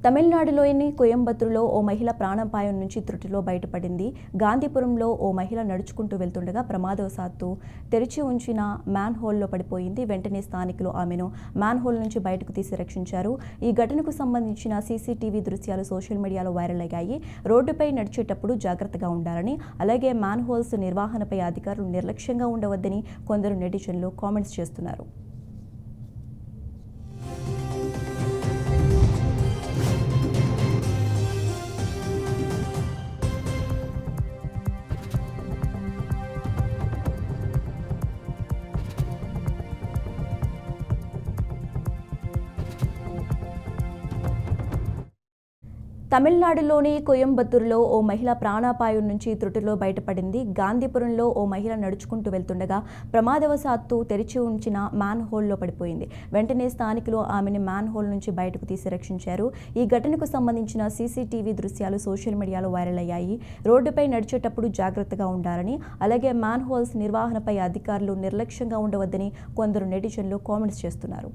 తమిళనాడులోని కోయంబత్తూరులో ఓ మహిళ ప్రాణాపాయం నుంచి త్రుటిలో బయటపడింది. గాంధీపురంలో ఓ మహిళ నడుచుకుంటూ వెళ్తుండగా ప్రమాదవశాత్తు తెరిచి ఉంచిన మ్యాన్ హోల్లో పడిపోయింది. వెంటనే స్థానికులు ఆమెను మ్యాన్ హోల్ నుంచి బయటకు తీసి రక్షించారు. ఈ ఘటనకు సంబంధించిన సీసీటీవీ దృశ్యాలు సోషల్ మీడియాలో వైరల్ అయ్యాయి. రోడ్డుపై నడిచేటప్పుడు జాగ్రత్తగా ఉండాలని, అలాగే మ్యాన్ హోల్స్ నిర్వహణపై అధికారులు నిర్లక్ష్యంగా ఉండవద్దని కొందరు నెటిజన్లు కామెంట్స్ చేస్తున్నారు. తమిళనాడులోని కోయంబత్తూరులో ఓ మహిళ ప్రాణాపాయం నుంచి త్రుటిలో బయటపడింది. గాంధీపురంలో ఓ మహిళ నడుచుకుంటూ వెళ్తుండగా ప్రమాదవశాత్తు తెరిచి ఉంచిన మ్యాన్ హోల్లో పడిపోయింది. వెంటనే స్థానికులు ఆమెను మ్యాన్ హోల్ నుంచి బయటకు తీసి రక్షించారు. ఈ ఘటనకు సంబంధించిన సీసీటీవీ దృశ్యాలు సోషల్ మీడియాలో వైరల్ అయ్యాయి. రోడ్డుపై నడిచేటప్పుడు జాగ్రత్తగా ఉండాలని, అలాగే మ్యాన్ హోల్స్ నిర్వహణపై అధికారులు నిర్లక్ష్యంగా ఉండవద్దని కొందరు నెటిజన్లు కామెంట్స్ చేస్తున్నారు.